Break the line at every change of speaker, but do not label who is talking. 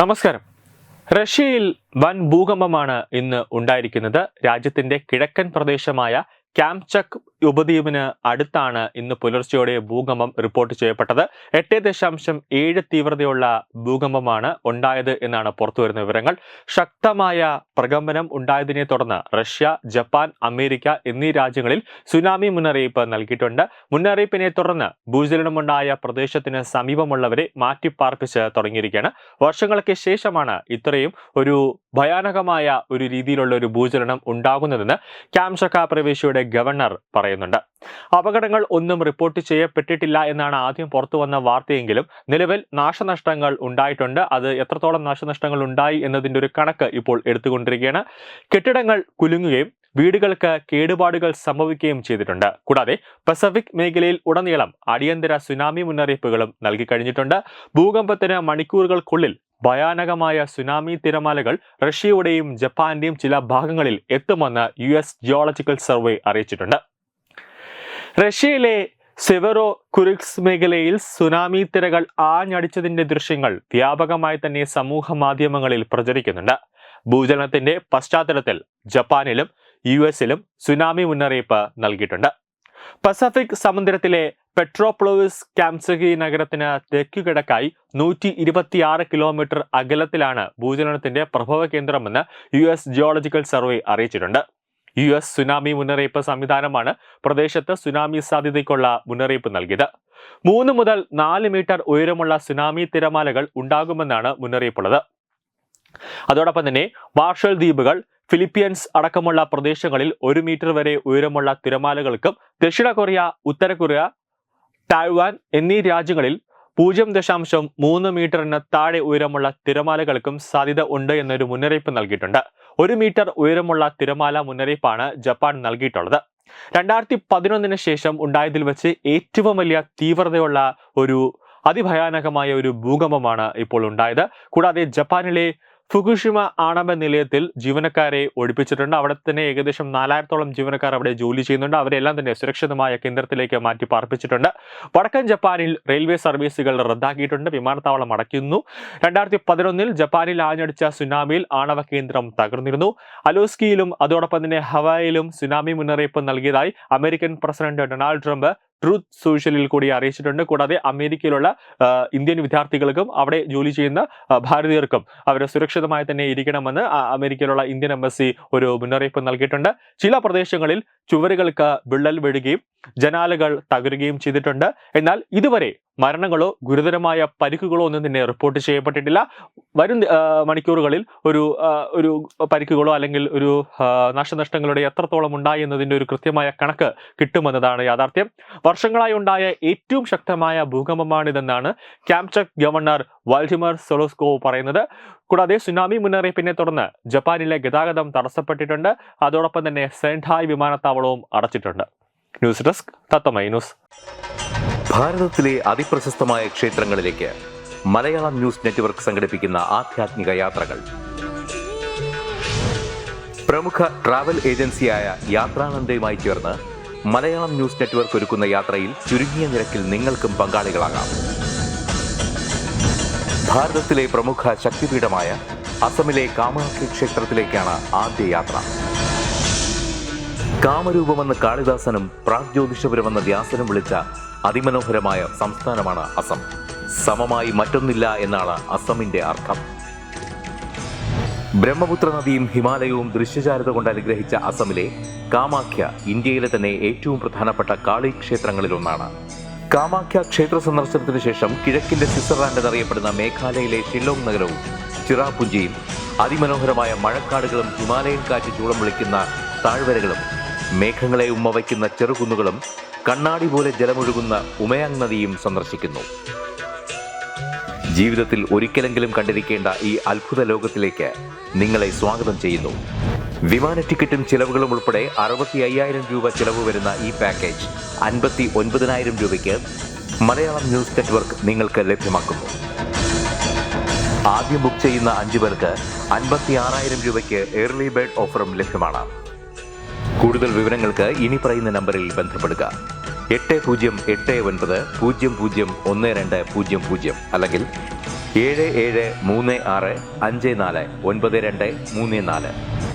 നമസ്കാരം. റഷ്യയിൽ വൻ ഭൂകമ്പമാണ് ഇന്ന് ഉണ്ടായിരിക്കുന്നത്. രാജ്യത്തിന്റെ കിഴക്കൻ പ്രദേശമായ കാംചക് ഉപദ്വീപിന് അടുത്താണ് ഇന്ന് പുലർച്ചെയോടെ ഭൂകമ്പം റിപ്പോർട്ട് ചെയ്യപ്പെട്ടത്. 8.7 തീവ്രതയുള്ള ഭൂകമ്പമാണ് ഉണ്ടായത് എന്നാണ് പുറത്തുവരുന്ന വിവരങ്ങൾ. ശക്തമായ പ്രകമ്പനം ഉണ്ടായതിനെ തുടർന്ന് റഷ്യ, ജപ്പാൻ, അമേരിക്ക എന്നീ രാജ്യങ്ങളിൽ സുനാമി മുന്നറിയിപ്പ് നൽകിയിട്ടുണ്ട്. മുന്നറിയിപ്പിനെ തുടർന്ന് ഭൂചലനമുണ്ടായ പ്രദേശത്തിന് സമീപമുള്ളവരെ മാറ്റിപ്പാർപ്പിച്ച് തുടങ്ങിയിരിക്കുകയാണ്. വർഷങ്ങൾക്ക് ശേഷമാണ് ഇത്രയും ഒരു ഭയാനകമായ ഒരു രീതിയിലുള്ള ഒരു ഭൂചലനം ഉണ്ടാകുന്നതെന്ന് കാംചക് പ്രവിശ്യയുടെ ഗവർണർ പറയുന്നുണ്ട്. അപകടങ്ങൾ ഒന്നും റിപ്പോർട്ട് ചെയ്യപ്പെട്ടിട്ടില്ല എന്നാണ് ആദ്യം പുറത്തു വന്ന വാർത്തയെങ്കിലും നിലവിൽ നാശനഷ്ടങ്ങൾ ഉണ്ടായിട്ടുണ്ട്. അത് എത്രത്തോളം നാശനഷ്ടങ്ങൾ ഉണ്ടായി എന്നതിന്റെ ഒരു കണക്ക് ഇപ്പോൾ എടുത്തുകൊണ്ടിരിക്കുകയാണ്. കെട്ടിടങ്ങൾ കുലുങ്ങുകയും വീടുകൾക്ക് കേടുപാടുകൾ സംഭവിക്കുകയും ചെയ്തിട്ടുണ്ട്. കൂടാതെ പസഫിക് മേഖലയിൽ ഉടനീളം അടിയന്തര സുനാമി മുന്നറിയിപ്പുകളും നൽകി കഴിഞ്ഞിട്ടുണ്ട്. ഭൂകമ്പത്തിന് മണിക്കൂറുകൾക്കുള്ളിൽ ഭയാനകമായ സുനാമി തിരമാലകൾ റഷ്യയുടെയും ജപ്പാന്റെയും ചില ഭാഗങ്ങളിൽ എത്തുമെന്ന് US ജിയോളജിക്കൽ സർവേ അറിയിച്ചിട്ടുണ്ട്. റഷ്യയിലെ സെവറോ കുറിക്സ് മേഖലയിൽ സുനാമി തിരകൾ ആഞ്ഞടിച്ചതിന്റെ ദൃശ്യങ്ങൾ വ്യാപകമായി തന്നെ സമൂഹ മാധ്യമങ്ങളിൽ പ്രചരിക്കുന്നുണ്ട്. ഭൂചലനത്തിന്റെ പശ്ചാത്തലത്തിൽ ജപ്പാനിലും US-ലും സുനാമി മുന്നറിയിപ്പ് നൽകിയിട്ടുണ്ട്. പസഫിക് സമുദ്രത്തിലെ പെട്രോപ്ലോവിസ് കാംചകി നഗരത്തിന് തെക്കുകിഴക്കായി 126 കിലോമീറ്റർ അകലത്തിലാണ് ഭൂചലനത്തിന്റെ പ്രഭവ കേന്ദ്രമെന്ന് US ജിയോളജിക്കൽ സർവേ അറിയിച്ചിട്ടുണ്ട്. US സുനാമി മുന്നറിയിപ്പ് സംവിധാനമാണ് പ്രദേശത്ത് സുനാമി സാധ്യതയ്ക്കുള്ള മുന്നറിയിപ്പ് നൽകിയത്. 3 മുതൽ 4 മീറ്റർ ഉയരമുള്ള സുനാമി തിരമാലകൾ ഉണ്ടാകുമെന്നാണ് മുന്നറിയിപ്പുള്ളത്. അതോടൊപ്പം തന്നെ മാർഷൽ ദ്വീപുകൾ, ഫിലിപ്പീൻസ് അടക്കമുള്ള പ്രദേശങ്ങളിൽ 1 മീറ്റർ വരെ ഉയരമുള്ള തിരമാലകൾക്കും ദക്ഷിണ കൊറിയ, ഉത്തര കൊറിയ, തായ്വാൻ എന്നീ രാജ്യങ്ങളിൽ 0.3 മീറ്ററിന് താഴെ ഉയരമുള്ള തിരമാലകൾക്കും സാധ്യത ഉണ്ട് എന്നൊരു മുന്നറിയിപ്പ് നൽകിയിട്ടുണ്ട്. 1 മീറ്റർ ഉയരമുള്ള തിരമാല മുന്നറിയിപ്പാണ് ജപ്പാൻ നൽകിയിട്ടുള്ളത്. 2011 ശേഷം ഉണ്ടായതിൽ വെച്ച് ഏറ്റവും വലിയ തീവ്രതയുള്ള ഒരു അതിഭയാനകമായ ഒരു ഭൂകമ്പമാണ് ഇപ്പോൾ ഉണ്ടായത്. കൂടാതെ ജപ്പാനിലെ ഫുകുഷിമ ആണവ നിലയത്തിൽ ജീവനക്കാരെ ഒഴിപ്പിച്ചിട്ടുണ്ട്. അവിടെ തന്നെ ഏകദേശം 4000-ഓളം ജീവനക്കാർ അവിടെ ജോലി ചെയ്യുന്നുണ്ട്. അവരെല്ലാം തന്നെ സുരക്ഷിതമായ കേന്ദ്രത്തിലേക്ക് മാറ്റി പാർപ്പിച്ചിട്ടുണ്ട്. വടക്കൻ ജപ്പാനിൽ റെയിൽവേ സർവീസുകൾ റദ്ദാക്കിയിട്ടുണ്ട്. വിമാനത്താവളം അടയ്ക്കുന്നു. 2011 ജപ്പാനിൽ ആഞ്ഞടിച്ച സുനാമിയിൽ ആണവ കേന്ദ്രം തകർന്നിരുന്നു. അലോസ്കിയിലും അതോടൊപ്പം തന്നെ ഹവായിലും സുനാമി മുന്നറിയിപ്പ് നൽകിയതായി American president Donald Trump Truth സോഷ്യലിൽ കൂടി അറിയിച്ചിട്ടുണ്ട്. കൂടാതെ അമേരിക്കയിലുള്ള ഇന്ത്യൻ വിദ്യാർത്ഥികൾക്കും അവിടെ ജോലി ചെയ്യുന്ന ഭാരതീയർക്കും അവർ സുരക്ഷിതമായി തന്നെ ഇരിക്കണമെന്ന് അമേരിക്കയിലുള്ള ഇന്ത്യൻ എംബസി ഒരു മുന്നറിയിപ്പ് നൽകിയിട്ടുണ്ട്. ചില പ്രദേശങ്ങളിൽ ചുവരുകൾക്ക് വിള്ളൽ വീഴുകയും ജനാലകൾ തകരുകയും ചെയ്തിട്ടുണ്ട്. എന്നാൽ ഇതുവരെ മരണങ്ങളോ ഗുരുതരമായ പരിക്കുകളോ ഒന്നും തന്നെ റിപ്പോർട്ട് ചെയ്യപ്പെട്ടിട്ടില്ല. വരും മണിക്കൂറുകളിൽ ഒരു പരിക്കുകളോ അല്ലെങ്കിൽ ഒരു നാശനഷ്ടങ്ങളുടെ എത്രത്തോളം ഉണ്ടായി എന്നതിന്റെ ഒരു കൃത്യമായ കണക്ക് കിട്ടുമെന്നതാണ് യാഥാർത്ഥ്യം. വർഷങ്ങളായി ഉണ്ടായ ഏറ്റവും ശക്തമായ ഭൂകമ്പമാണിതെന്നാണ് കാംചക് ഗവർണർ വാൾഡിമർ സൊളോസ്കോ പറയുന്നത്. കൂടാതെ സുനാമി മുന്നറിയിപ്പിനെ തുടർന്ന് ജപ്പാനിലെ ഗതാഗതം തടസ്സപ്പെട്ടിട്ടുണ്ട്. അതോടൊപ്പം തന്നെ സെൻഡായ് വിമാനത്താവളവും അടച്ചിട്ടുണ്ട്. ന്യൂസ് ഡെസ്ക് തത്വമൈ ന്യൂസ്.
ഭാരതത്തിലെ അതിപ്രശസ്തമായ ക്ഷേത്രങ്ങളിലേക്ക് മലയാളം ന്യൂസ് നെറ്റ്വർക്ക് സംഘടിപ്പിക്കുന്ന ആധ്യാത്മിക യാത്രകൾ. പ്രമുഖ ട്രാവൽ ഏജൻസിയായ യാത്രാനന്ദയുമായി ചേർന്ന് മലയാളം ന്യൂസ് നെറ്റ്വർക്ക് ഒരുക്കുന്ന യാത്രയിൽ ചുരുങ്ങിയ നിരക്കിൽ നിങ്ങൾക്കും പങ്കാളികളാകാം. ഭാരതത്തിലെ പ്രമുഖ ശക്തിപീഠമായ അസമിലെ കാമാഖ്യ ക്ഷേത്രത്തിലേക്കാണ് ആദ്യ യാത്ര. കാമരൂപമെന്ന് കാളിദാസനും പ്രാഗ്ജ്യോതിഷപുരമെന്ന വ്യാസനും വിളിച്ച അതിമനോഹരമായ സംസ്ഥാനമാണ് അസം. സമമായി മറ്റൊന്നില്ല എന്നാണ് അസമിന്റെ അർത്ഥം. ബ്രഹ്മപുത്ര നദിയും ഹിമാലയവും ദൃശ്യചാരുത കൊണ്ട് അനുഗ്രഹിച്ച അസമിലെ കാമാഖ്യ ഇന്ത്യയിലെ തന്നെ ഏറ്റവും പ്രധാനപ്പെട്ട കാളി ക്ഷേത്രങ്ങളിലൊന്നാണ്. കാമാഖ്യ ക്ഷേത്ര സന്ദർശനത്തിന് ശേഷം കിഴക്കിന്റെ സ്വിറ്റ്സർലാൻഡ് എന്നറിയപ്പെടുന്ന മേഘാലയയിലെ ഷില്ലോങ് നഗരവും ചിറാപുഞ്ചിയും അതിമനോഹരമായ മഴക്കാടുകളും ഹിമാലയൻ കാറ്റ് ചൂളം വിളിക്കുന്ന താഴ്വരകളും മേഘങ്ങളെ ഉമ്മവയ്ക്കുന്ന ചെറുകുന്നുകളും കണ്ണാടി പോലെ ജലമൊഴുകുന്ന ഉമയാങ് നദിയും സന്ദർശിക്കുന്നു. ജീവിതത്തിൽ ഒരിക്കലെങ്കിലും കണ്ടിരിക്കേണ്ട ഈ അത്ഭുത ലോകത്തിലേക്ക് നിങ്ങളെ സ്വാഗതം ചെയ്യുന്നു. വിമാന ടിക്കറ്റും ചിലവുകളും ഉൾപ്പെടെ 65,000 രൂപ ചിലവ് വരുന്ന ഈ പാക്കേജ് 59,000 രൂപയ്ക്ക് മലയാളം ന്യൂസ് നെറ്റ്വർക്ക് നിങ്ങൾക്ക് ലഭ്യമാക്കുന്നു. ആദ്യം ബുക്ക് ചെയ്യുന്ന 5 പേർക്ക് 56,000 രൂപയ്ക്ക് ഏർലി ബേർഡ് ഓഫറും ലഭ്യമാണ്. കൂടുതൽ വിവരങ്ങൾക്ക് ഇനി പറയുന്ന നമ്പറിൽ ബന്ധപ്പെടുക. 8089001200 അല്ലെങ്കിൽ 7736549234.